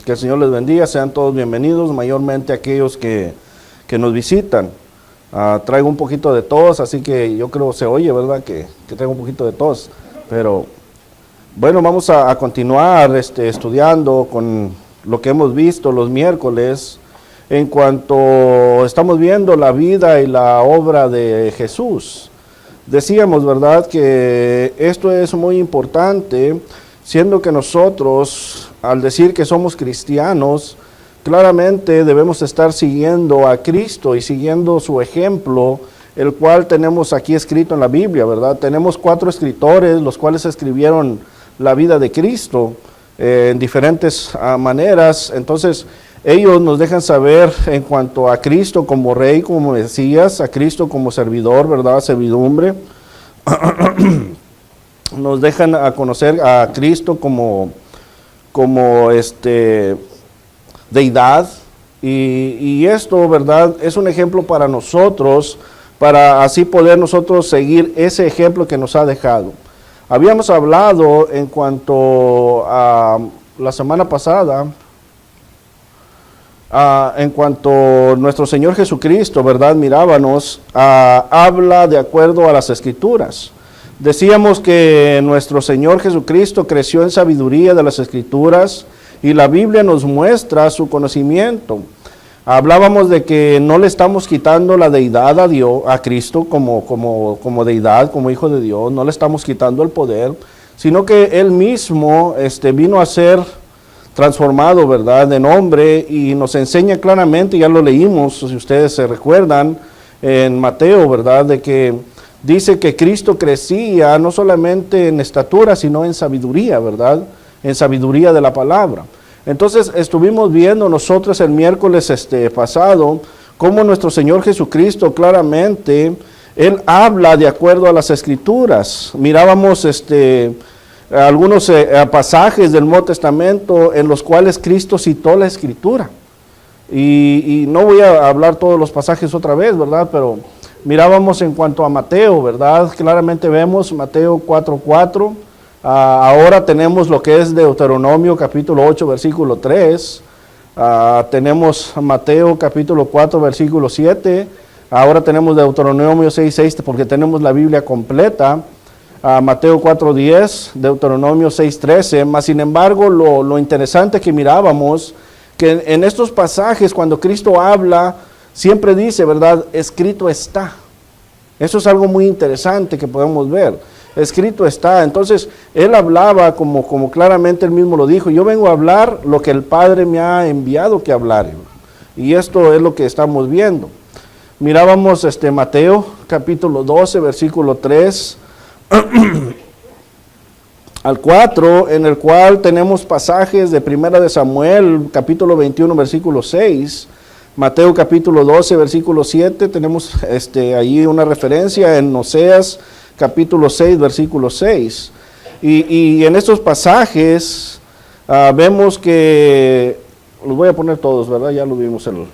Que el Señor les bendiga, sean todos bienvenidos, mayormente aquellos que nos visitan. Traigo un poquito de tos, así que yo creo se oye, ¿verdad? Que traigo un poquito de tos. Pero bueno, vamos a continuar estudiando con lo que hemos visto los miércoles en cuanto estamos viendo la vida y la obra de Jesús. Decíamos, ¿verdad?, que esto es muy importante, siendo que nosotros, al decir que somos cristianos, claramente debemos estar siguiendo a Cristo y siguiendo su ejemplo, el cual tenemos aquí escrito en la Biblia, ¿verdad? Tenemos 4 escritores, los cuales escribieron la vida de Cristo en diferentes maneras. Entonces, ellos nos dejan saber en cuanto a Cristo como Rey, como Mesías, a Cristo como servidor, ¿verdad? Servidumbre. Nos dejan a conocer a Cristo como deidad, y esto, ¿verdad?, es un ejemplo para nosotros, para así poder nosotros seguir ese ejemplo que nos ha dejado. Habíamos hablado en cuanto a la semana pasada, en cuanto a nuestro Señor Jesucristo, ¿verdad? Mirábamos, habla de acuerdo a las Escrituras. Decíamos que nuestro Señor Jesucristo creció en sabiduría de las Escrituras y la Biblia nos muestra su conocimiento. Hablábamos de que no le estamos quitando la deidad a Dios, a Cristo como deidad, como Hijo de Dios, no le estamos quitando el poder, sino que Él mismo vino a ser transformado, ¿verdad?, en hombre, y nos enseña claramente, ya lo leímos, si ustedes se recuerdan, en Mateo, ¿verdad?, de que dice que Cristo crecía no solamente en estatura, sino en sabiduría, ¿verdad?, en sabiduría de la palabra. Entonces, estuvimos viendo nosotros el miércoles pasado, cómo nuestro Señor Jesucristo claramente, Él habla de acuerdo a las Escrituras. Mirábamos algunos pasajes del Nuevo Testamento en los cuales Cristo citó la Escritura. Y no voy a hablar todos los pasajes otra vez, ¿verdad? Pero mirábamos en cuanto a Mateo, ¿verdad? Claramente vemos Mateo 4:4. Ahora tenemos lo que es Deuteronomio capítulo 8, versículo 3. Tenemos Mateo capítulo 4, versículo 7. Ahora tenemos Deuteronomio 6:6 porque tenemos la Biblia completa. Mateo 4:10, Deuteronomio 6:13, mas sin embargo lo interesante que mirábamos, que en estos pasajes cuando Cristo habla, siempre dice, ¿verdad?, escrito está. Eso es algo muy interesante que podemos ver, escrito está. Entonces, Él hablaba como claramente Él mismo lo dijo, yo vengo a hablar lo que el Padre me ha enviado que hablar, y esto es lo que estamos viendo. Mirábamos Mateo capítulo 12, versículo 3, al 4, en el cual tenemos pasajes de Primera de Samuel, capítulo 21, versículo 6, Mateo capítulo 12, versículo 7, tenemos allí una referencia en Oseas, capítulo 6, versículo 6, y en estos pasajes vemos que, los voy a poner todos, ¿verdad? Ya lo vimos en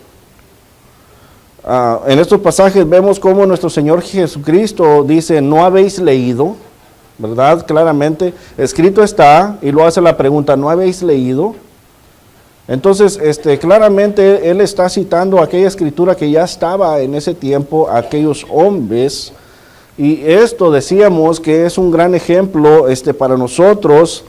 estos pasajes vemos cómo nuestro Señor Jesucristo dice, ¿no habéis leído? ¿Verdad? Claramente, escrito está, y lo hace la pregunta, ¿no habéis leído? Entonces, claramente Él está citando aquella escritura que ya estaba en ese tiempo, aquellos hombres, y esto decíamos que es un gran ejemplo para nosotros,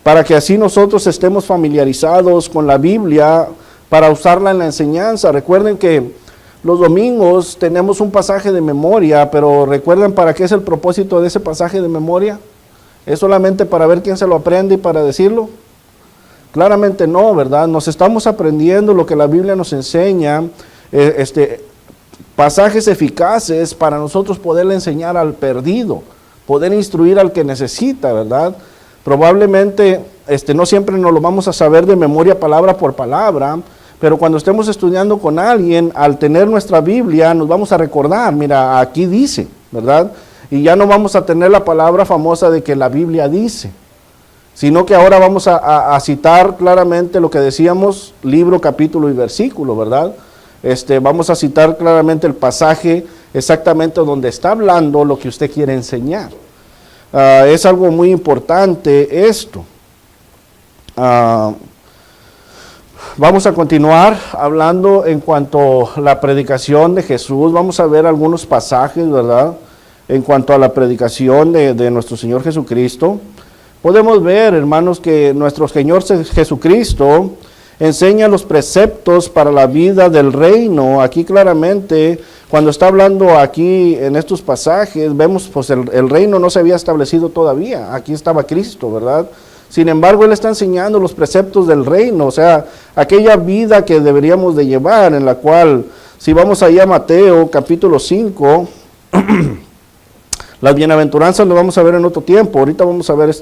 para que así nosotros estemos familiarizados con la Biblia, para usarla en la enseñanza. Recuerden que los domingos tenemos un pasaje de memoria, pero ¿recuerdan para qué es el propósito de ese pasaje de memoria? ¿Es solamente para ver quién se lo aprende y para decirlo? Claramente no, ¿verdad? Nos estamos aprendiendo lo que la Biblia nos enseña, pasajes eficaces para nosotros poderle enseñar al perdido, poder instruir al que necesita, ¿verdad? Probablemente no siempre nos lo vamos a saber de memoria palabra por palabra, pero cuando estemos estudiando con alguien, al tener nuestra Biblia, nos vamos a recordar, mira, aquí dice, ¿verdad? Y ya no vamos a tener la palabra famosa de que la Biblia dice, sino que ahora vamos a citar claramente lo que decíamos, libro, capítulo y versículo, ¿verdad? Vamos a citar claramente el pasaje exactamente donde está hablando lo que usted quiere enseñar. Es algo muy importante esto. vamos a continuar hablando en cuanto a la predicación de Jesús. Vamos a ver algunos pasajes, ¿verdad? En cuanto a la predicación de nuestro Señor Jesucristo. Podemos ver, hermanos, que nuestro Señor Jesucristo enseña los preceptos para la vida del reino. Aquí claramente, cuando está hablando aquí en estos pasajes, vemos pues el reino no se había establecido todavía. Aquí estaba Cristo, ¿verdad? Sin embargo, Él está enseñando los preceptos del reino, o sea, aquella vida que deberíamos de llevar, en la cual, si vamos allá a Mateo capítulo 5, las bienaventuranzas lo vamos a ver en otro tiempo. Ahorita vamos a ver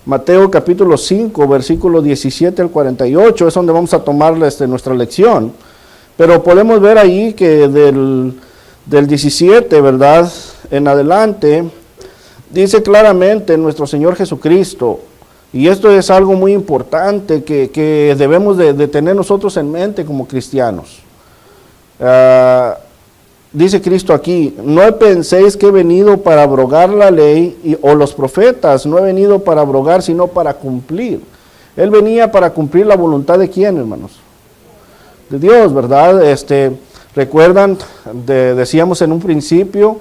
Mateo capítulo 5, versículo 17 al 48, es donde vamos a tomar nuestra lección. Pero podemos ver ahí que del 17, ¿verdad?, en adelante, dice claramente nuestro Señor Jesucristo, y esto es algo muy importante que debemos de tener nosotros en mente como cristianos. Dice Cristo aquí, no penséis que he venido para abrogar la ley o los profetas, no he venido para abrogar, sino para cumplir. Él venía para cumplir la voluntad de ¿quién, hermanos? De Dios, ¿verdad? Recuerdan, decíamos en un principio,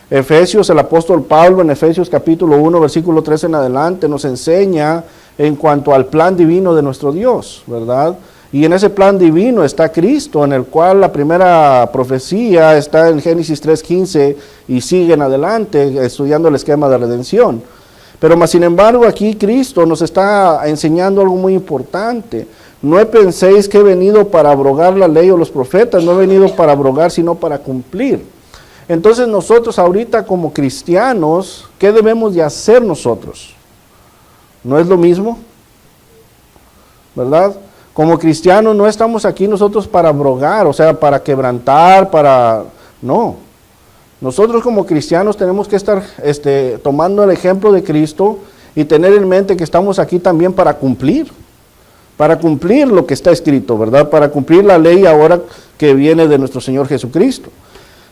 Efesios, el apóstol Pablo en Efesios capítulo 1, versículo 3 en adelante, nos enseña en cuanto al plan divino de nuestro Dios, ¿verdad? Y en ese plan divino está Cristo, en el cual la primera profecía está en Génesis 3:15 y sigue en adelante estudiando el esquema de redención. Pero más sin embargo aquí Cristo nos está enseñando algo muy importante. No penséis que he venido para abrogar la ley o los profetas, no he venido para abrogar sino para cumplir. Entonces nosotros ahorita como cristianos, ¿qué debemos de hacer nosotros? ¿No es lo mismo? ¿Verdad? Como cristianos no estamos aquí nosotros para abrogar, o sea, para quebrantar, no. Nosotros como cristianos tenemos que estar tomando el ejemplo de Cristo y tener en mente que estamos aquí también para cumplir lo que está escrito, ¿verdad? Para cumplir la ley ahora que viene de nuestro Señor Jesucristo.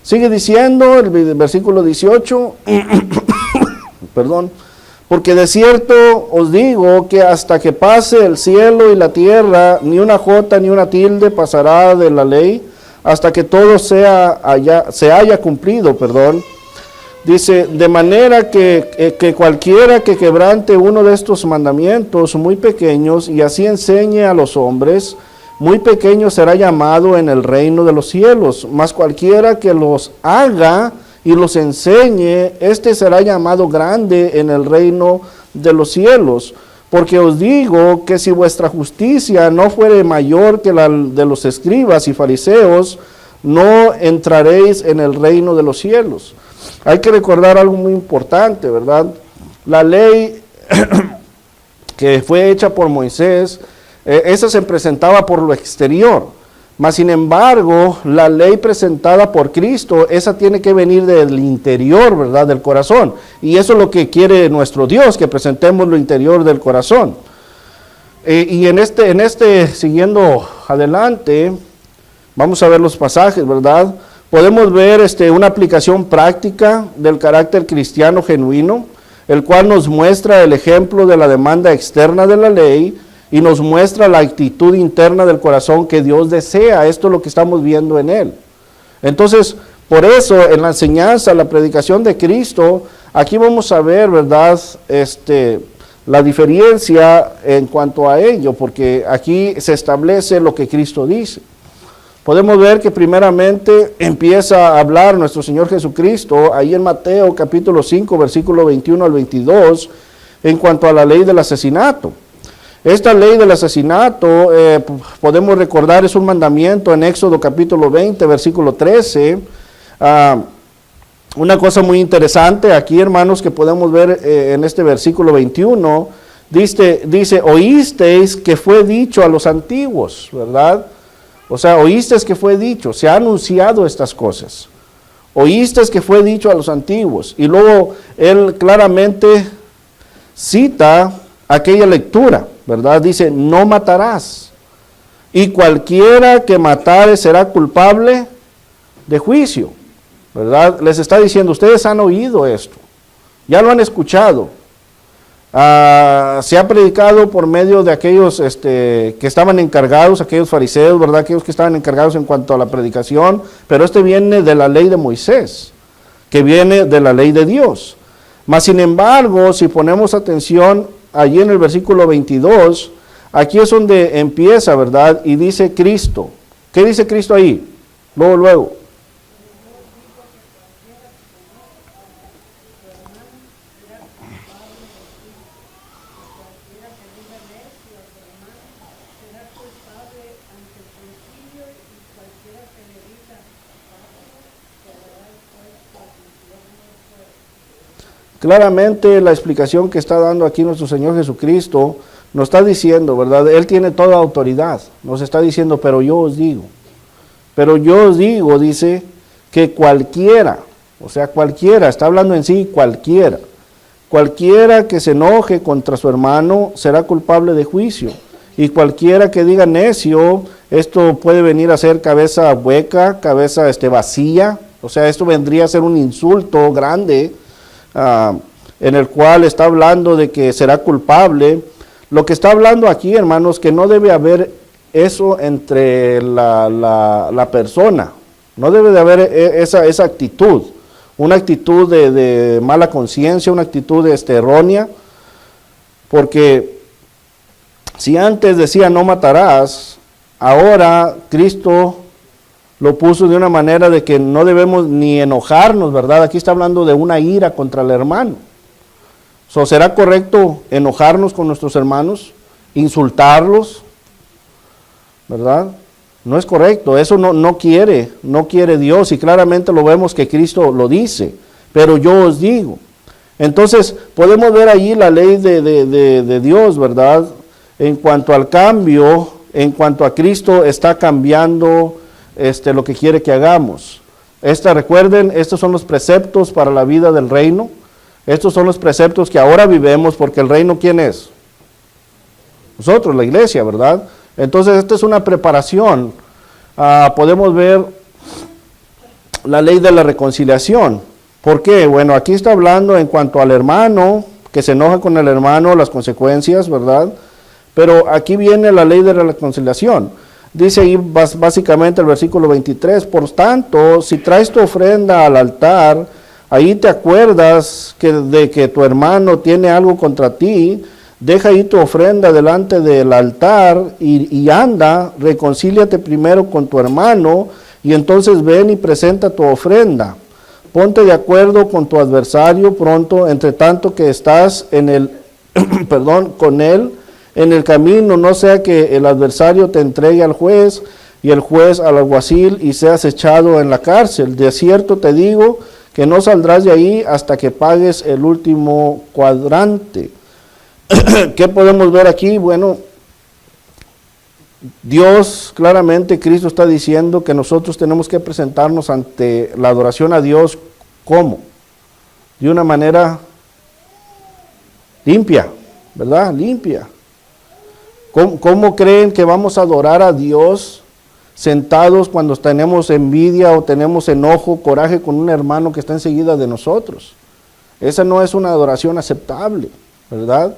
Sigue diciendo el versículo 18, perdón, porque de cierto os digo que hasta que pase el cielo y la tierra, ni una jota ni una tilde pasará de la ley, hasta que todo se haya cumplido, perdón. Dice, de manera que cualquiera que quebrante uno de estos mandamientos muy pequeños y así enseñe a los hombres, muy pequeño será llamado en el reino de los cielos, mas cualquiera que los haga y los enseñe, este será llamado grande en el reino de los cielos. Porque os digo que si vuestra justicia no fuere mayor que la de los escribas y fariseos, no entraréis en el reino de los cielos. Hay que recordar algo muy importante, ¿verdad? La ley que fue hecha por Moisés, esa se presentaba por lo exterior, mas sin embargo, la ley presentada por Cristo, esa tiene que venir del interior, ¿verdad? Del corazón. Y eso es lo que quiere nuestro Dios, que presentemos lo interior del corazón. Y siguiendo adelante, vamos a ver los pasajes, ¿verdad? Podemos ver una aplicación práctica del carácter cristiano genuino, el cual nos muestra el ejemplo de la demanda externa de la ley, y nos muestra la actitud interna del corazón que Dios desea. Esto es lo que estamos viendo en Él. Entonces, por eso, en la enseñanza, la predicación de Cristo, aquí vamos a ver, ¿verdad?, la diferencia en cuanto a ello, porque aquí se establece lo que Cristo dice. Podemos ver que primeramente empieza a hablar nuestro Señor Jesucristo, ahí en Mateo capítulo 5, versículo 21 al 22, en cuanto a la ley del asesinato. Esta ley del asesinato, podemos recordar, es un mandamiento en Éxodo capítulo 20, versículo 13. Una cosa muy interesante aquí, hermanos, que podemos ver en este versículo 21, dice, oísteis que fue dicho a los antiguos, ¿verdad? O sea, oísteis que fue dicho, se ha anunciado estas cosas. Oísteis que fue dicho a los antiguos. Y luego él claramente cita aquella lectura, ¿verdad? Dice, no matarás, y cualquiera que matare será culpable de juicio, ¿verdad? Les está diciendo, ustedes han oído esto, ya lo han escuchado, Se ha predicado por medio de aquellos que estaban encargados, aquellos fariseos, ¿verdad? Aquellos que estaban encargados en cuanto a la predicación, pero viene de la ley de Moisés, que viene de la ley de Dios. Mas sin embargo, si ponemos atención allí en el versículo 22, aquí es donde empieza, ¿verdad? Y dice Cristo. ¿Qué dice Cristo ahí? Luego. Claramente la explicación que está dando aquí nuestro Señor Jesucristo nos está diciendo, ¿verdad? Él tiene toda autoridad, nos está diciendo, pero yo os digo, dice, que cualquiera, o sea, cualquiera, está hablando en sí, cualquiera que se enoje contra su hermano será culpable de juicio, y cualquiera que diga necio, esto puede venir a ser cabeza hueca, cabeza vacía, o sea, esto vendría a ser un insulto grande, en el cual está hablando de que será culpable. Lo que está hablando aquí, hermanos, que no debe haber eso entre la persona, no debe de haber esa actitud, una actitud de mala conciencia, una actitud errónea, porque si antes decía no matarás, ahora Cristo lo puso de una manera de que no debemos ni enojarnos, ¿verdad? Aquí está hablando de una ira contra el hermano. ¿Será correcto enojarnos con nuestros hermanos? ¿Insultarlos? ¿Verdad? No es correcto, eso no quiere Dios, y claramente lo vemos que Cristo lo dice, pero yo os digo. Entonces, podemos ver allí la ley de Dios, ¿verdad? En cuanto al cambio, en cuanto a Cristo está cambiando lo que quiere que hagamos. Recuerden, estos son los preceptos para la vida del reino. Estos son los preceptos que ahora vivemos, porque el reino, ¿quién es? Nosotros, la iglesia, ¿verdad? Entonces, esta es una preparación. Podemos ver la ley de la reconciliación. ¿Por qué? Bueno, aquí está hablando en cuanto al hermano, que se enoja con el hermano, las consecuencias, ¿verdad? Pero aquí viene la ley de la reconciliación. Dice ahí básicamente el versículo 23, por tanto, si traes tu ofrenda al altar, ahí te acuerdas de que tu hermano tiene algo contra ti, deja ahí tu ofrenda delante del altar y anda, reconcíliate primero con tu hermano, y entonces ven y presenta tu ofrenda. Ponte de acuerdo con tu adversario pronto, entre tanto que estás con él, en el camino, no sea que el adversario te entregue al juez y el juez al alguacil y seas echado en la cárcel. De cierto te digo que no saldrás de ahí hasta que pagues el último cuadrante. ¿Qué podemos ver aquí? Bueno, Dios, claramente Cristo está diciendo que nosotros tenemos que presentarnos ante la adoración a Dios, ¿cómo? De una manera limpia, ¿verdad? Limpia. ¿Cómo creen que vamos a adorar a Dios sentados cuando tenemos envidia o tenemos enojo, coraje con un hermano que está enseguida de nosotros? Esa no es una adoración aceptable, ¿verdad?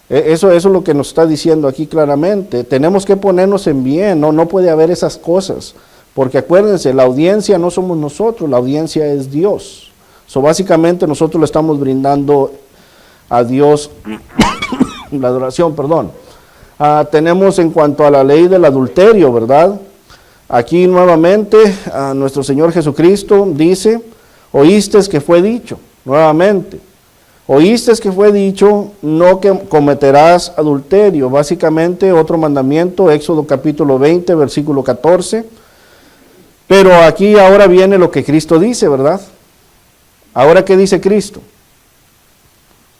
Eso es lo que nos está diciendo aquí claramente. Tenemos que ponernos en bien, no puede haber esas cosas, porque acuérdense, la audiencia no somos nosotros, la audiencia es Dios. Básicamente nosotros le estamos brindando a Dios la adoración, tenemos en cuanto a la ley del adulterio, ¿verdad? Aquí nuevamente nuestro Señor Jesucristo dice, oíste que fue dicho, nuevamente, oíste que fue dicho, no que cometerás adulterio. Básicamente otro mandamiento, Éxodo capítulo 20, versículo 14. Pero aquí ahora viene lo que Cristo dice, ¿verdad? Ahora, ¿qué dice Cristo?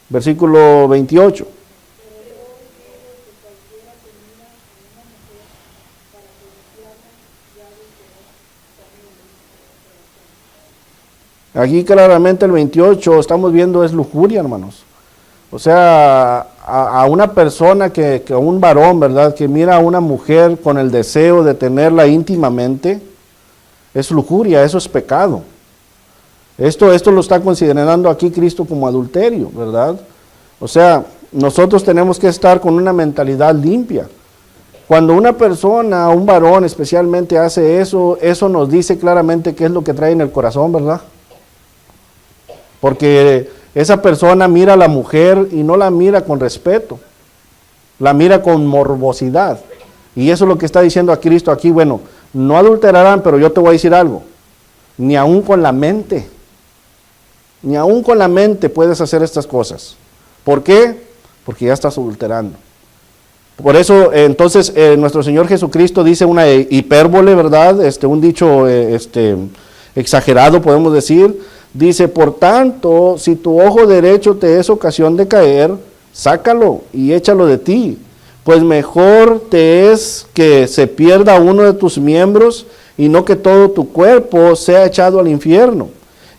Versículo 28. Aquí claramente el 28 estamos viendo es lujuria, hermanos. O sea, a una persona a un varón, ¿verdad? Que mira a una mujer con el deseo de tenerla íntimamente, es lujuria, eso es pecado. Esto lo está considerando aquí Cristo como adulterio, ¿verdad? O sea, nosotros tenemos que estar con una mentalidad limpia. Cuando una persona, un varón especialmente hace eso, eso nos dice claramente qué es lo que trae en el corazón, ¿verdad? Porque esa persona mira a la mujer y no la mira con respeto, la mira con morbosidad. Y eso es lo que está diciendo a Cristo aquí. Bueno, no adulterarán, pero yo te voy a decir algo. Ni aún con la mente puedes hacer estas cosas. ¿Por qué? Porque ya estás adulterando. Por eso, entonces, nuestro Señor Jesucristo dice una hipérbole, ¿verdad? Un dicho exagerado, podemos decir. Dice, por tanto, si tu ojo derecho te es ocasión de caer, sácalo y échalo de ti, pues mejor te es que se pierda uno de tus miembros y no que todo tu cuerpo sea echado al infierno.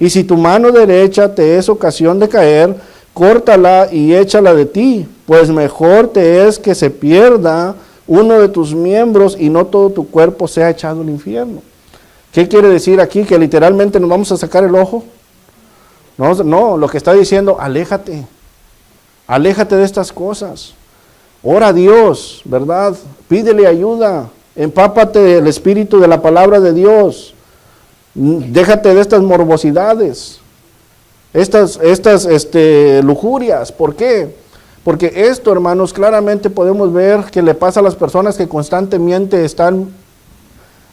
Y si tu mano derecha te es ocasión de caer, córtala y échala de ti, pues mejor te es que se pierda uno de tus miembros y no todo tu cuerpo sea echado al infierno. ¿Qué quiere decir aquí? ¿Que literalmente nos vamos a sacar el ojo? No, lo que está diciendo, aléjate de estas cosas. Ora a Dios, ¿verdad? Pídele ayuda, empápate del espíritu de la palabra de Dios. Déjate de estas morbosidades, estas lujurias. ¿Por qué? Porque esto, hermanos, claramente podemos ver que le pasa a las personas que constantemente están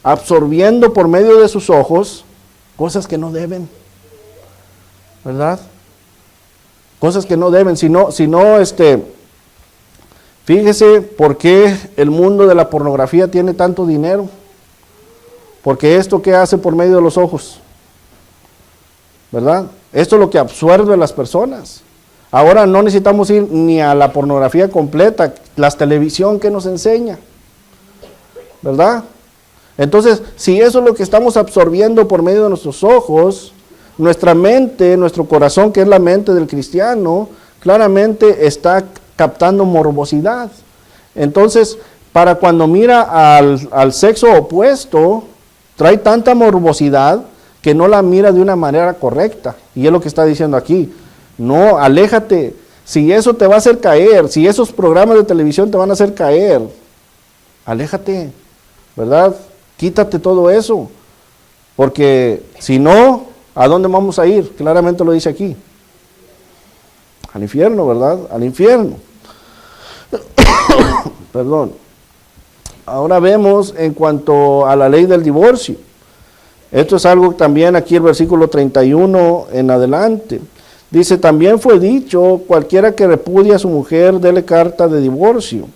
absorbiendo por medio de sus ojos cosas que no deben, ¿verdad? Cosas que no deben, fíjese por qué el mundo de la pornografía tiene tanto dinero. Porque esto que hace por medio de los ojos, ¿verdad? Esto es lo que absorbe a las personas. Ahora no necesitamos ir ni a la pornografía completa, la televisión que nos enseña, ¿verdad? Entonces, si eso es lo que estamos absorbiendo por medio de nuestros ojos, nuestra mente, nuestro corazón, que es la mente del cristiano, claramente está captando morbosidad. Entonces, para cuando mira al sexo opuesto, trae tanta morbosidad que no la mira de una manera correcta. Y es lo que está diciendo aquí. No, aléjate. Si eso te va a hacer caer, si esos programas de televisión te van a hacer caer, aléjate, ¿verdad? Quítate todo eso. Porque si no, ¿a dónde vamos a ir? Claramente lo dice aquí. Al infierno, ¿verdad? Al infierno. Perdón. Ahora vemos en cuanto a la ley del divorcio. Esto es algo también aquí el versículo 31 en adelante. Dice, también fue dicho, cualquiera que repudia a su mujer, dele carta de divorcio.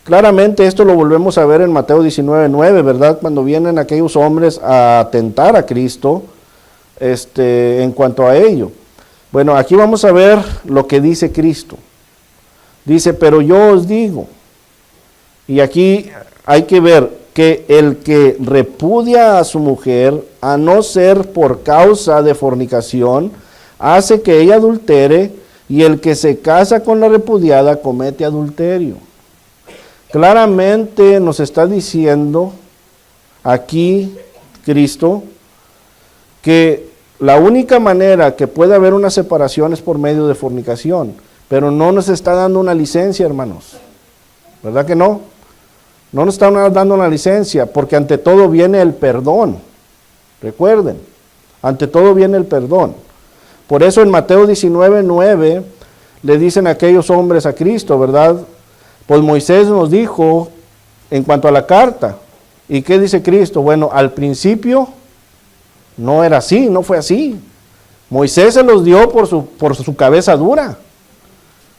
Claramente esto lo volvemos a ver en Mateo 19:9, ¿verdad? Cuando vienen aquellos hombres a tentar a Cristo, en cuanto a ello. Bueno, aquí vamos a ver lo que dice Cristo. Dice, pero yo os digo, y aquí hay que ver que el que repudia a su mujer, a no ser por causa de fornicación, hace que ella adultere, y el que se casa con la repudiada comete adulterio. Claramente nos está diciendo aquí Cristo que la única manera que puede haber una separación es por medio de fornicación, pero no nos está dando una licencia, hermanos. ¿Verdad que no? No nos están dando una licencia, porque ante todo viene el perdón. Recuerden, ante todo viene el perdón. Por eso en Mateo 19:9 le dicen aquellos hombres a Cristo, ¿verdad? Pues Moisés nos dijo en cuanto a la carta. ¿Y qué dice Cristo? Bueno, al principio no era así, no fue así. Moisés se los dio por su cabeza dura.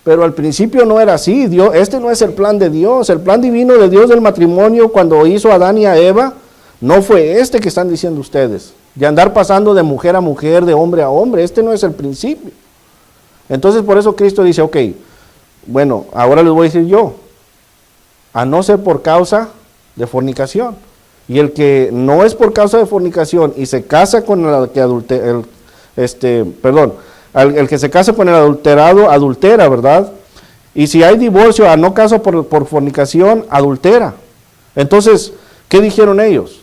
Pero al principio no era así. Dios, este no es el plan de Dios. El plan divino de Dios del matrimonio cuando hizo a Adán y a Eva, no fue este que están diciendo ustedes. De andar pasando de mujer a mujer, de hombre a hombre. Este no es el principio. Entonces por eso Cristo dice, ok, bueno, ahora les voy a decir yo, a no ser por causa de fornicación. Y el que no es por causa de fornicación y se casa con el que el que se casa con el adulterado, adultera, ¿verdad? Y si hay divorcio a no caso por fornicación, adultera. Entonces, ¿qué dijeron ellos?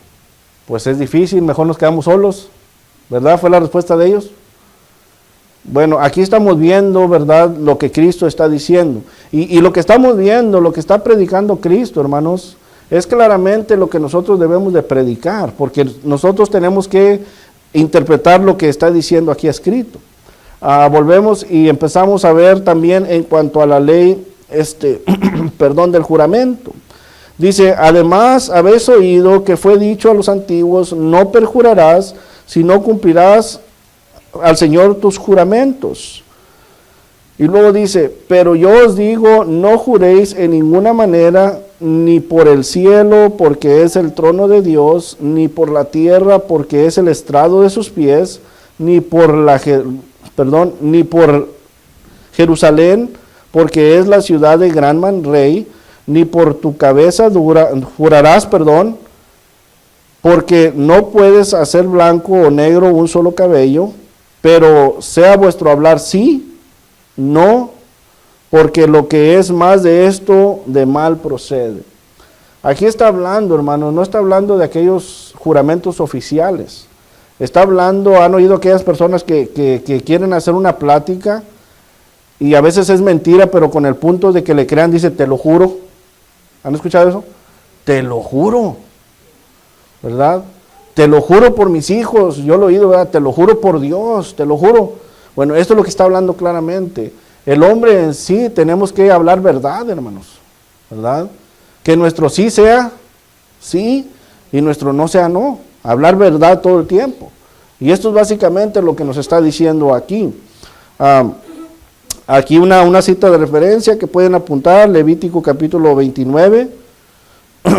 Pues es difícil, mejor nos quedamos solos, ¿verdad? Fue la respuesta de ellos. Bueno, aquí estamos viendo, ¿verdad?, lo que Cristo está diciendo. Y lo que estamos viendo, lo que está predicando Cristo, hermanos, es claramente lo que nosotros debemos de predicar, porque nosotros tenemos que interpretar lo que está diciendo aquí escrito. Volvemos y empezamos a ver también en cuanto a la ley, perdón, del juramento. Dice, además habéis oído que fue dicho a los antiguos, no perjurarás, sino cumplirás al Señor tus juramentos. Y luego dice, pero yo os digo, no juréis en ninguna manera, ni por el cielo, porque es el trono de Dios, ni por la tierra, porque es el estrado de sus pies, ni por Jerusalén, porque es la ciudad de gran rey, ni por tu cabeza jurarás, porque no puedes hacer blanco o negro un solo cabello, pero sea vuestro hablar sí, no, porque lo que es más de esto, de mal procede. Aquí está hablando, hermanos, no está hablando de aquellos juramentos oficiales. Está hablando, han oído aquellas personas que quieren hacer una plática y a veces es mentira, pero con el punto de que le crean, dice, te lo juro. ¿Han escuchado eso? Te lo juro, ¿verdad? Te lo juro por mis hijos, yo lo he oído, ¿verdad? Te lo juro por Dios, te lo juro. Bueno, esto es lo que está hablando claramente. El hombre en sí tenemos que hablar verdad, hermanos, ¿verdad? Que nuestro sí sea sí y nuestro no sea no. Hablar verdad todo el tiempo. Y esto es básicamente lo que nos está diciendo aquí. Aquí una cita de referencia que pueden apuntar, Levítico capítulo 29,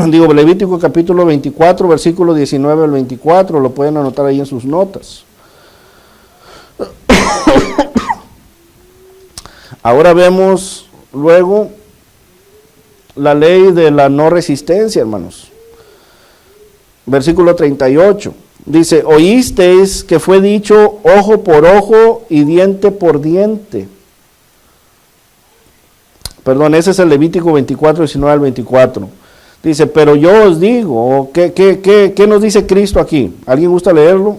Levítico capítulo 24, versículo 19 al 24, lo pueden anotar ahí en sus notas. Ahora vemos luego la ley de la no resistencia, hermanos. Versículo 38, dice, oísteis que fue dicho ojo por ojo y diente por diente. Perdón, ese es el Levítico 24, 19 al 24. Dice, pero yo os digo, ¿qué nos dice Cristo aquí? ¿Alguien gusta leerlo?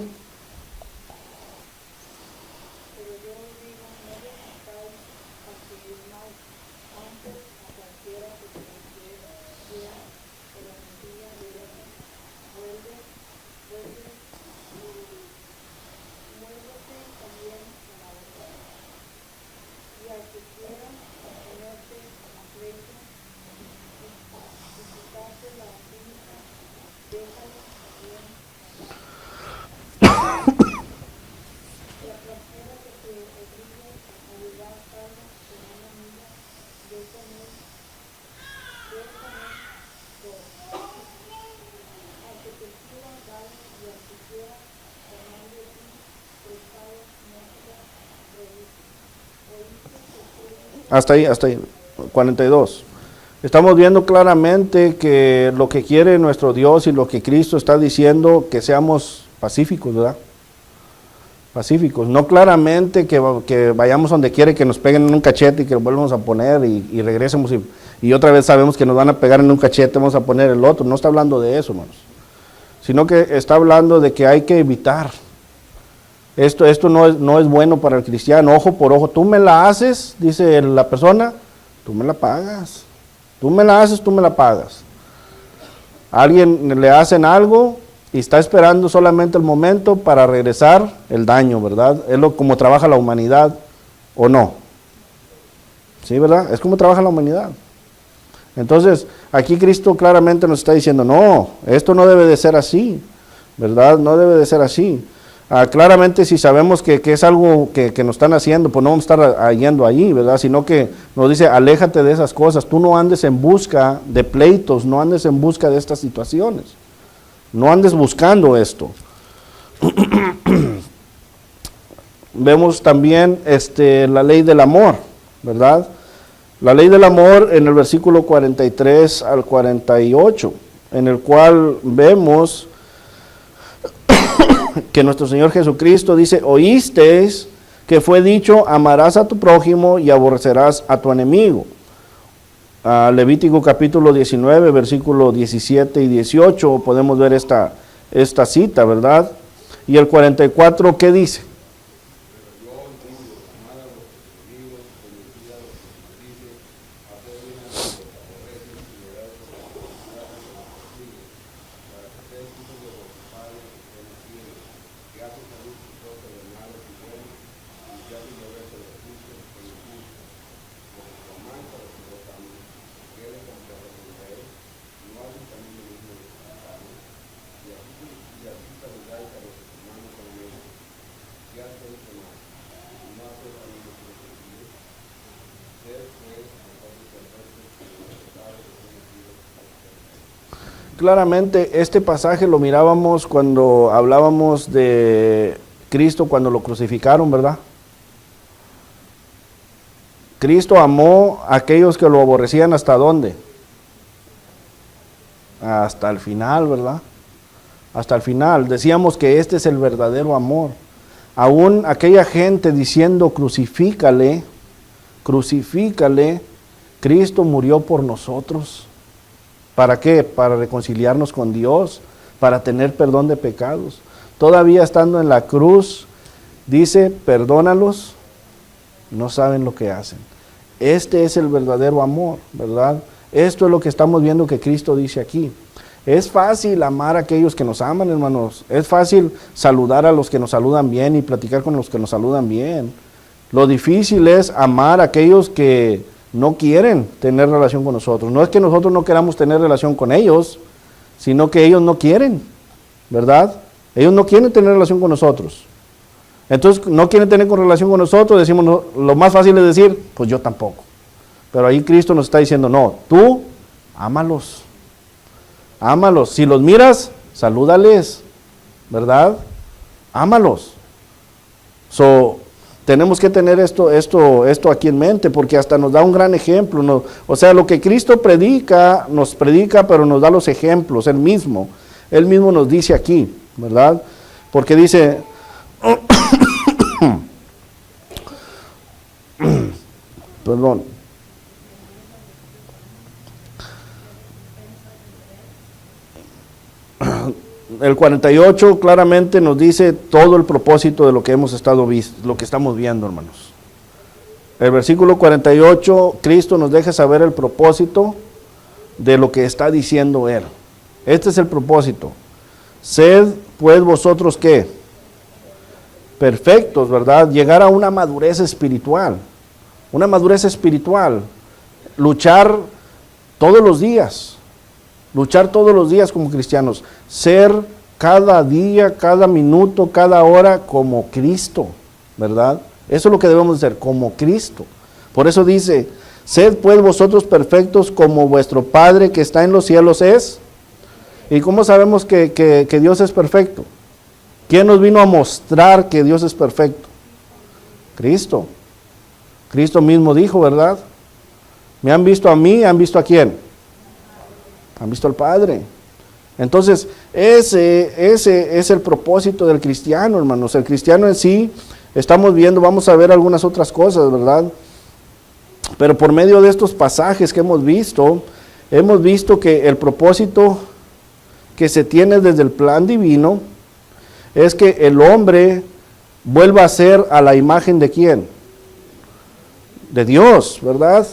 Hasta ahí, 42. Estamos viendo claramente que lo que quiere nuestro Dios y lo que Cristo está diciendo, que seamos pacíficos, ¿verdad? Pacíficos, no claramente que vayamos donde quiere que nos peguen en un cachete y que lo volvamos a poner y regresemos y otra vez sabemos que nos van a pegar en un cachete, vamos a poner el otro. No está hablando de eso, hermanos, sino que está hablando de que hay que evitar. Esto no es bueno para el cristiano, ojo por ojo. Tú me la haces, dice la persona, tú me la pagas. Tú me la haces, tú me la pagas. A alguien le hacen algo y está esperando solamente el momento para regresar el daño, ¿verdad? Es como trabaja la humanidad, ¿o no? Sí, ¿verdad? Es como trabaja la humanidad. Entonces, aquí Cristo claramente nos está diciendo, no, esto no debe de ser así, ¿verdad? No debe de ser así. Claramente si sabemos que es algo que nos están haciendo, pues no vamos a estar yendo allí, ¿verdad? Sino que nos dice, aléjate de esas cosas, tú no andes en busca de pleitos, no andes en busca de estas situaciones, no andes buscando esto. Vemos también la ley del amor, ¿verdad? La ley del amor en el versículo 43 al 48, en el cual vemos que nuestro Señor Jesucristo dice, oísteis que fue dicho, amarás a tu prójimo y aborrecerás a tu enemigo. Levítico capítulo 19, versículo 17 y 18, podemos ver esta cita, ¿verdad? Y el 44, ¿qué dice? Claramente este pasaje lo mirábamos cuando hablábamos de Cristo cuando lo crucificaron, ¿verdad? Cristo amó a aquellos que lo aborrecían ¿hasta dónde? Hasta el final, ¿verdad? Hasta el final. Decíamos que este es el verdadero amor. Aún aquella gente diciendo crucifícale, crucifícale, Cristo murió por nosotros. ¿Para qué? Para reconciliarnos con Dios, para tener perdón de pecados. Todavía estando en la cruz, dice, perdónalos, no saben lo que hacen. Este es el verdadero amor, ¿verdad? Esto es lo que estamos viendo que Cristo dice aquí. Es fácil amar a aquellos que nos aman, hermanos. Es fácil saludar a los que nos saludan bien y platicar con los que nos saludan bien. Lo difícil es amar a aquellos que no quieren tener relación con nosotros. No es que nosotros no queramos tener relación con ellos, sino que ellos no quieren, ¿verdad? Ellos no quieren tener relación con nosotros. Entonces, no quieren tener relación con nosotros, decimos, no, lo más fácil es decir, pues yo tampoco. Pero ahí Cristo nos está diciendo, no, tú ámalos. Ámalos. Si los miras, salúdales, ¿verdad? Ámalos. Tenemos que tener esto aquí en mente, porque hasta nos da un gran ejemplo. O sea, lo que Cristo predica, nos predica, pero nos da los ejemplos, Él mismo nos dice aquí, ¿verdad? Porque dice, perdón, el 48 claramente nos dice todo el propósito de lo que lo que estamos viendo, hermanos. El versículo 48, Cristo nos deja saber el propósito de lo que está diciendo Él. Este es el propósito. Sed pues vosotros, ¿qué? Perfectos, ¿verdad? Llegar a una madurez espiritual. Una madurez espiritual. Luchar todos los días. Luchar todos los días como cristianos. Ser cada día, cada minuto, cada hora como Cristo, ¿verdad? Eso es lo que debemos ser, como Cristo. Por eso dice, sed pues vosotros perfectos como vuestro Padre que está en los cielos es. ¿Y cómo sabemos que Dios es perfecto? ¿Quién nos vino a mostrar que Dios es perfecto? Cristo. Cristo mismo dijo, ¿verdad? Me han visto a mí, ¿han visto a quién? Han visto al Padre. Entonces, ese es el propósito del cristiano, hermanos. El cristiano en sí, estamos viendo, vamos a ver algunas otras cosas, ¿verdad? Pero por medio de estos pasajes que hemos visto que el propósito que se tiene desde el plan divino es que el hombre vuelva a ser a la imagen de ¿quién? De Dios, ¿verdad?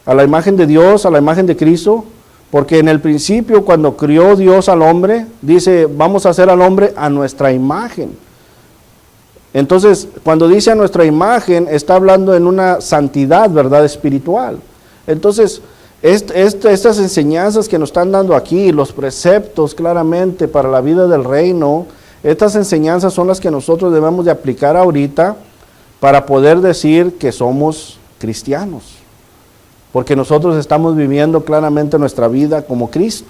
A la imagen de Dios, a la imagen de Cristo. Porque en el principio, cuando crió Dios al hombre, dice, vamos a hacer al hombre a nuestra imagen. Entonces, cuando dice a nuestra imagen, está hablando en una santidad, ¿verdad? Espiritual. Entonces, estas enseñanzas que nos están dando aquí, los preceptos claramente para la vida del reino, estas enseñanzas son las que nosotros debemos de aplicar ahorita para poder decir que somos cristianos. Porque nosotros estamos viviendo claramente nuestra vida como Cristo.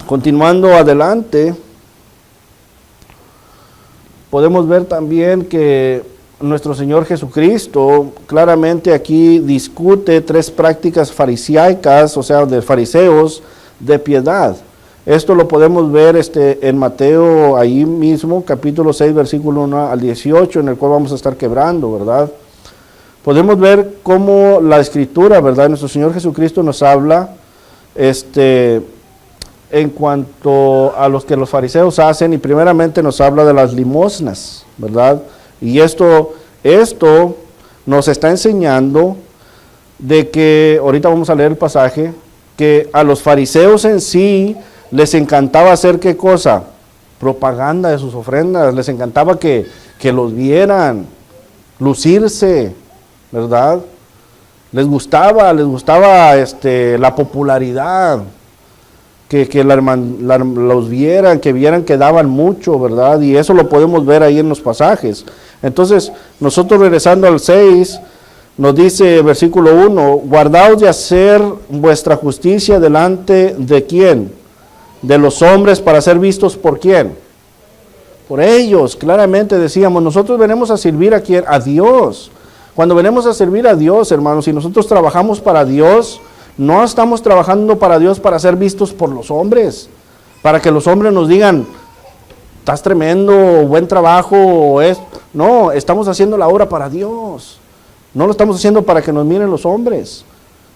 Continuando adelante, podemos ver también que nuestro Señor Jesucristo claramente aquí discute 3 prácticas fariseicas, o sea, de fariseos, de piedad. Esto lo podemos ver en Mateo, ahí mismo, capítulo 6, versículo 1 al 18, en el cual vamos a estar quebrando, ¿verdad? Podemos ver cómo la Escritura, ¿verdad? Nuestro Señor Jesucristo nos habla en cuanto a los que los fariseos hacen, y primeramente nos habla de las limosnas, ¿verdad? Y esto nos está enseñando de que, ahorita vamos a leer el pasaje, que a los fariseos en sí les encantaba hacer ¿qué cosa? Propaganda de sus ofrendas, les encantaba que los vieran, lucirse, ¿verdad? Les gustaba la popularidad, que los vieran, que vieran que daban mucho, ¿verdad? Y eso lo podemos ver ahí en los pasajes. Entonces, nosotros regresando al 6, Nos dice versículo 1, guardaos de hacer vuestra justicia delante de quién, de los hombres para ser vistos por quién, por ellos. Claramente decíamos, nosotros venimos a servir a quién, a Dios. Cuando venimos a servir a Dios, hermanos, y nosotros trabajamos para Dios, no estamos trabajando para Dios para ser vistos por los hombres, para que los hombres nos digan, estás tremendo, buen trabajo, no, estamos haciendo la obra para Dios. No lo estamos haciendo para que nos miren los hombres,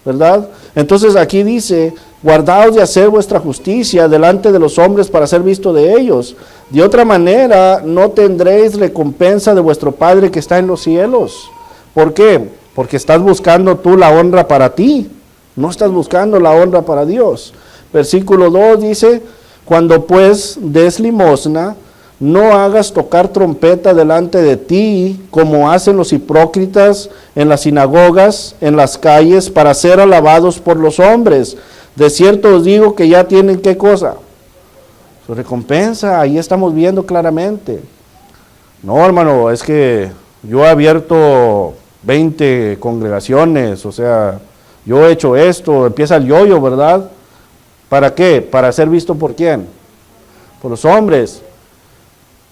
¿verdad? Entonces aquí dice, guardaos de hacer vuestra justicia delante de los hombres para ser visto de ellos. De otra manera no tendréis recompensa de vuestro Padre que está en los cielos. ¿Por qué? Porque estás buscando tú la honra para ti, no estás buscando la honra para Dios. Versículo 2 dice, cuando pues des limosna, no hagas tocar trompeta delante de ti, como hacen los hipócritas en las sinagogas, en las calles, para ser alabados por los hombres. De cierto os digo que ya tienen, ¿qué cosa? Su recompensa, ahí estamos viendo claramente. No, hermano, es que yo he abierto 20 congregaciones, o sea, yo he hecho esto, empieza el yo-yo, ¿verdad? ¿Para qué? Para ser visto por quién, por los hombres.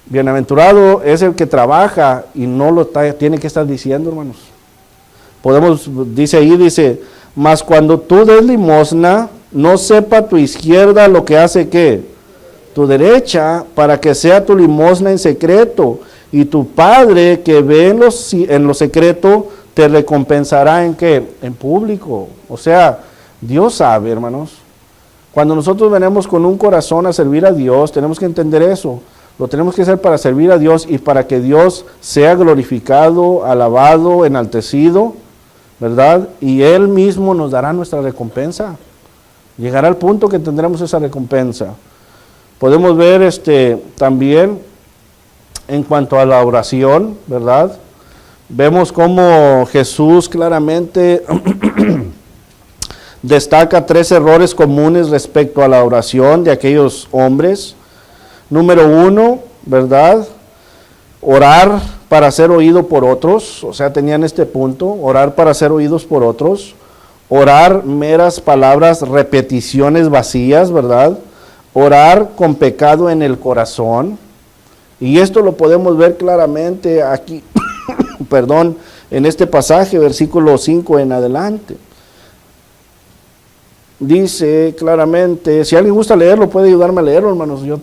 Bienaventurado es el que trabaja y no lo tiene que estar diciendo, hermanos. Dice, mas cuando tú des limosna, no sepa tu izquierda lo que hace ¿qué? Tu derecha, para que sea tu limosna en secreto, y tu Padre que ve en lo secreto, te recompensará en ¿qué? En público. O sea, Dios sabe, hermanos. Cuando nosotros venimos con un corazón a servir a Dios, tenemos que entender eso. Lo tenemos que hacer para servir a Dios y para que Dios sea glorificado, alabado, enaltecido, ¿verdad? Y Él mismo nos dará nuestra recompensa. Llegará al punto que tendremos esa recompensa. Podemos ver también en cuanto a la oración, ¿verdad? Vemos cómo Jesús claramente destaca 3 errores comunes respecto a la oración de aquellos hombres. Número 1, ¿verdad? Orar para ser oído por otros, o sea, tenían este punto, orar para ser oídos por otros, orar meras palabras, repeticiones vacías, ¿verdad? Orar con pecado en el corazón, y esto lo podemos ver claramente aquí, perdón, en este pasaje, versículo 5 en adelante. Dice claramente, si alguien gusta leerlo, puede ayudarme a leerlo, hermanos, yo...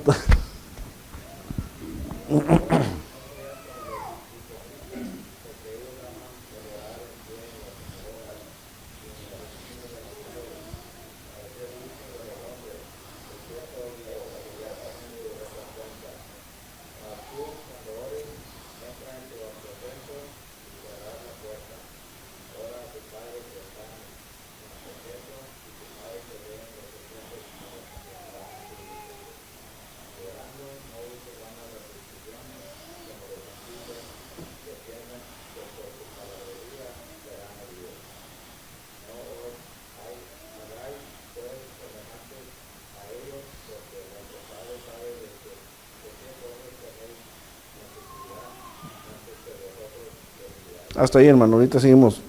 Hasta ahí, hermano, ahorita seguimos.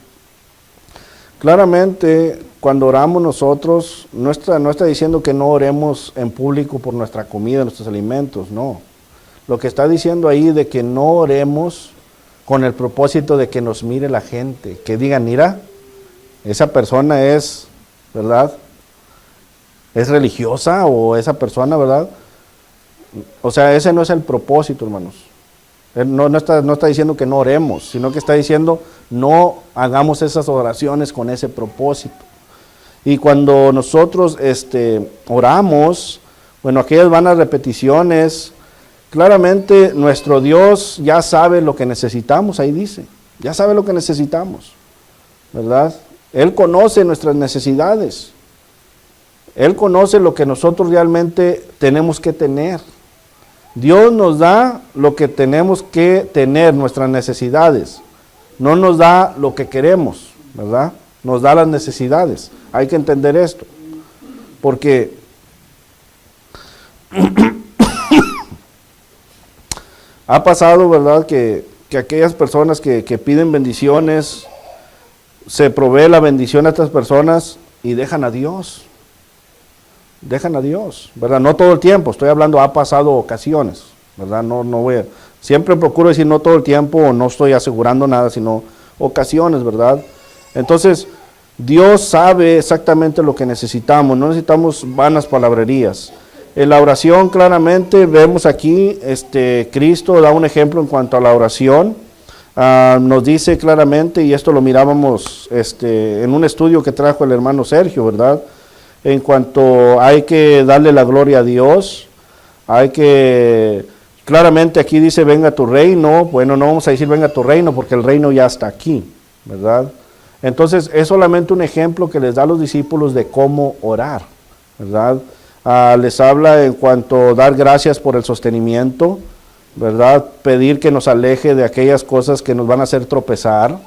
Claramente, cuando oramos nosotros, no está diciendo que no oremos en público por nuestra comida, nuestros alimentos, no. Lo que está diciendo ahí de que no oremos con el propósito de que nos mire la gente, que digan, mira, esa persona es, ¿verdad? Es religiosa o esa persona, ¿verdad? O sea, ese no es el propósito, hermanos. No está diciendo que no oremos, sino que está diciendo no hagamos esas oraciones con ese propósito. Y cuando nosotros oramos, bueno, aquellas vanas repeticiones, claramente nuestro Dios ya sabe lo que necesitamos, ahí dice, ya sabe lo que necesitamos, ¿verdad? Él conoce nuestras necesidades, Él conoce lo que nosotros realmente tenemos que tener. Dios nos da lo que tenemos que tener, nuestras necesidades. No nos da lo que queremos, ¿verdad? Nos da las necesidades. Hay que entender esto. Porque ha pasado, ¿verdad? Que aquellas personas que piden bendiciones, se provee la bendición a estas personas y dejan a Dios. Dejan a Dios, ¿verdad? No todo el tiempo, estoy hablando, ha pasado ocasiones, ¿verdad? No voy a, siempre procuro decir no todo el tiempo, no estoy asegurando nada, sino ocasiones, ¿verdad? Entonces, Dios sabe exactamente lo que necesitamos, no necesitamos vanas palabrerías. En la oración, claramente, vemos aquí, Cristo da un ejemplo en cuanto a la oración. Nos dice claramente, y esto lo mirábamos en un estudio que trajo el hermano Sergio, ¿verdad? En cuanto hay que darle la gloria a Dios, hay que, claramente aquí dice venga tu reino, bueno, no vamos a decir venga tu reino porque el reino ya está aquí, ¿verdad? Entonces es solamente un ejemplo que les da a los discípulos de cómo orar, ¿verdad? Les habla en cuanto a dar gracias por el sostenimiento, ¿verdad? Pedir que nos aleje de aquellas cosas que nos van a hacer tropezar,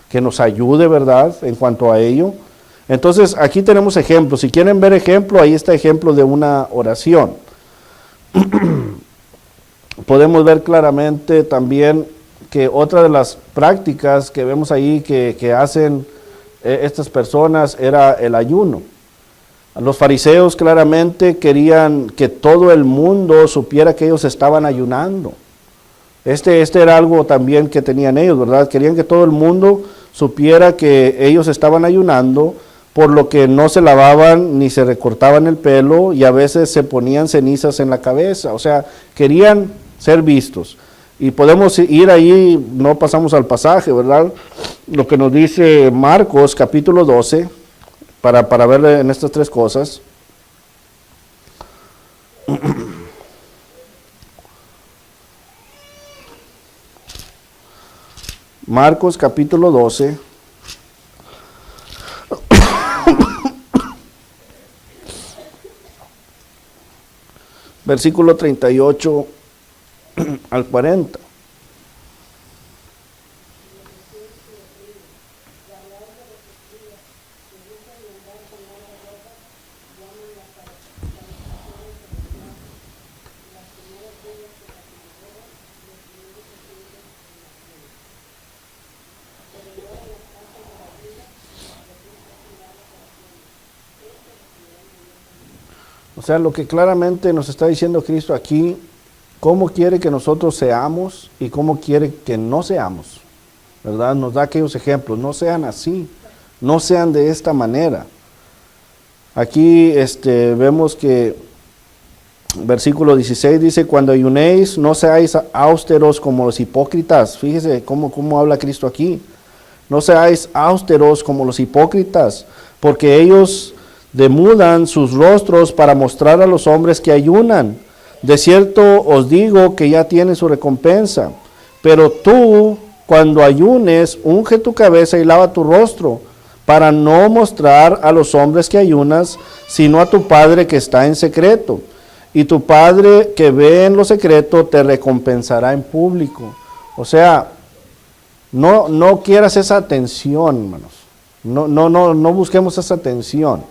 que nos ayude, ¿verdad? En cuanto a ello. Entonces, aquí tenemos ejemplos. Si quieren ver ejemplo, ahí está ejemplo de una oración. Podemos ver claramente también que otra de las prácticas que vemos ahí que hacen estas personas era el ayuno. Los fariseos claramente querían que todo el mundo supiera que ellos estaban ayunando. Este era algo también que tenían ellos, ¿verdad? Querían que todo el mundo supiera que ellos estaban ayunando, por lo que no se lavaban ni se recortaban el pelo y a veces se ponían cenizas en la cabeza. O sea, querían ser vistos. Y podemos ir ahí, no pasamos al pasaje, ¿verdad? Lo que nos dice Marcos capítulo 12, para ver en estas tres cosas. Marcos capítulo 12. Versículo 38 al 40. O sea, lo que claramente nos está diciendo Cristo aquí, cómo quiere que nosotros seamos y cómo quiere que no seamos, ¿verdad? Nos da aquellos ejemplos, no sean así, no sean de esta manera. Aquí vemos que versículo 16 dice, cuando ayunéis no seáis austeros como los hipócritas. Fíjese cómo habla Cristo aquí. No seáis austeros como los hipócritas, porque ellos demudan sus rostros para mostrar a los hombres que ayunan. De cierto os digo que ya tienen su recompensa. Pero tú, cuando ayunes, unge tu cabeza y lava tu rostro, para no mostrar a los hombres que ayunas, sino a tu Padre que está en secreto. Y tu Padre que ve en lo secreto te recompensará en público. O sea, no quieras esa atención, hermanos. No busquemos esa atención.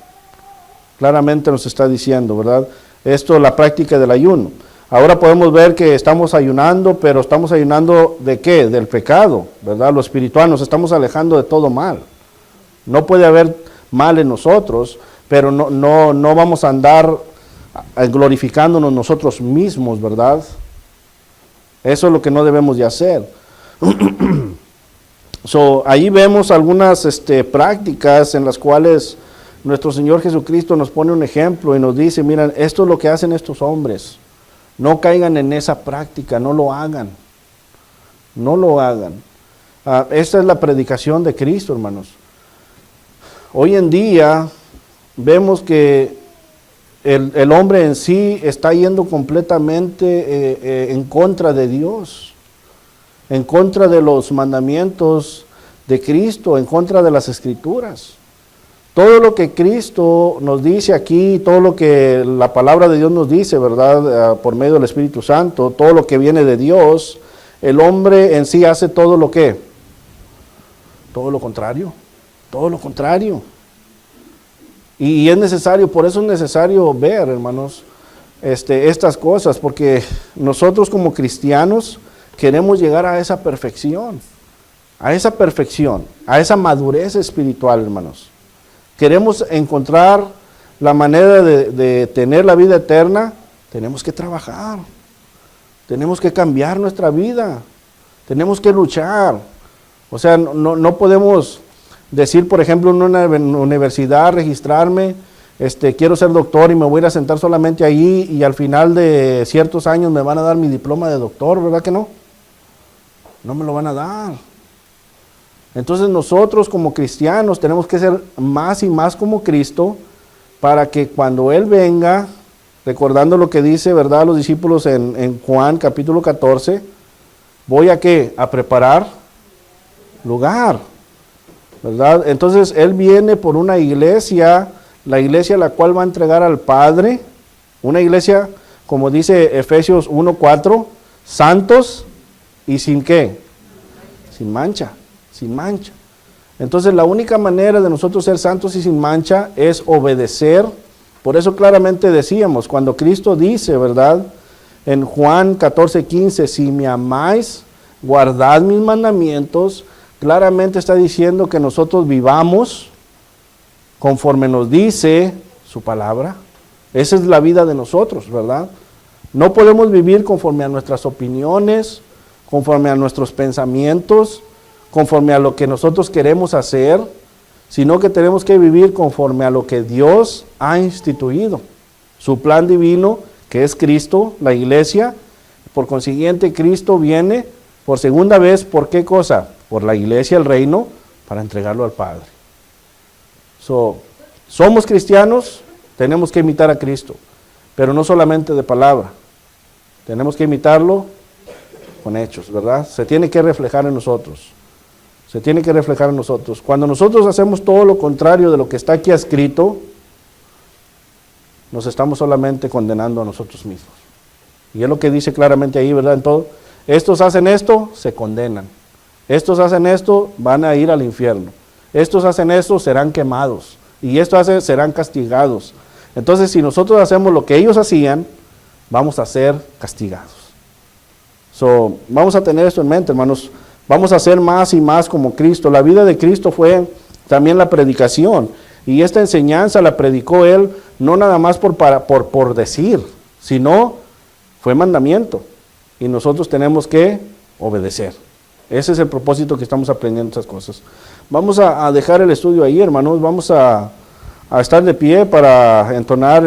Claramente nos está diciendo, ¿verdad? Esto es la práctica del ayuno. Ahora podemos ver que estamos ayunando, pero estamos ayunando ¿de qué? Del pecado, ¿verdad? Lo espiritual, nos estamos alejando de todo mal. No puede haber mal en nosotros, pero no vamos a andar glorificándonos nosotros mismos, ¿verdad? Eso es lo que no debemos de hacer. Ahí vemos algunas prácticas en las cuales nuestro Señor Jesucristo nos pone un ejemplo y nos dice, miren, esto es lo que hacen estos hombres. No caigan en esa práctica, no lo hagan. No lo hagan. Esta es la predicación de Cristo, hermanos. Hoy en día vemos que el hombre en sí está yendo completamente en contra de Dios, en contra de los mandamientos de Cristo, en contra de las Escrituras. Todo lo que Cristo nos dice aquí, todo lo que la palabra de Dios nos dice, ¿verdad? Por medio del Espíritu Santo, todo lo que viene de Dios, el hombre en sí hace todo lo que, todo lo contrario, todo lo contrario. Y es necesario, por eso es necesario ver, hermanos, estas cosas, porque nosotros como cristianos queremos llegar a esa perfección. a esa perfección, a esa madurez espiritual, hermanos. Queremos encontrar la manera de tener la vida eterna, tenemos que trabajar, tenemos que cambiar nuestra vida, tenemos que luchar. O sea, no podemos decir, por ejemplo, en una universidad, registrarme, quiero ser doctor y me voy a ir a sentar solamente allí y al final de ciertos años me van a dar mi diploma de doctor, ¿verdad que no? No me lo van a dar. Entonces nosotros como cristianos tenemos que ser más y más como Cristo para que cuando Él venga, recordando lo que dice, ¿verdad?, los discípulos en Juan capítulo 14, voy a ¿qué? A preparar lugar, ¿verdad? Entonces Él viene por una iglesia, la iglesia la cual va a entregar al Padre, una iglesia, como dice Efesios 1:4, santos y sin ¿qué? Sin mancha, sin mancha. Entonces la única manera de nosotros ser santos y sin mancha es obedecer. Por eso claramente decíamos, cuando Cristo dice, ¿verdad?, en Juan 14:15, si me amáis, guardad mis mandamientos, claramente está diciendo que nosotros vivamos conforme nos dice su palabra. Esa es la vida de nosotros, ¿verdad? No podemos vivir conforme a nuestras opiniones, conforme a nuestros pensamientos, conforme a lo que nosotros queremos hacer, sino que tenemos que vivir conforme a lo que Dios ha instituido. Su plan divino, que es Cristo, la iglesia. Por consiguiente, Cristo viene por segunda vez, ¿por qué cosa? Por la iglesia, el reino, para entregarlo al Padre. Somos cristianos, tenemos que imitar a Cristo, pero no solamente de palabra, tenemos que imitarlo con hechos, ¿verdad? Se tiene que reflejar en nosotros, se tiene que reflejar en nosotros. Cuando nosotros hacemos todo lo contrario de lo que está aquí escrito, nos estamos solamente condenando a nosotros mismos. Y es lo que dice claramente ahí, ¿verdad? En todo, estos hacen esto, se condenan. Estos hacen esto, van a ir al infierno. Estos hacen esto, serán quemados. Y estos hacen, serán castigados. Entonces, si nosotros hacemos lo que ellos hacían, vamos a ser castigados. Vamos a tener esto en mente, hermanos. Vamos a ser más y más como Cristo. La vida de Cristo fue también la predicación. Y esta enseñanza la predicó Él, no nada más por decir, sino fue mandamiento. Y nosotros tenemos que obedecer. Ese es el propósito que estamos aprendiendo estas cosas. Vamos a dejar el estudio ahí, hermanos. Vamos a estar de pie para entonar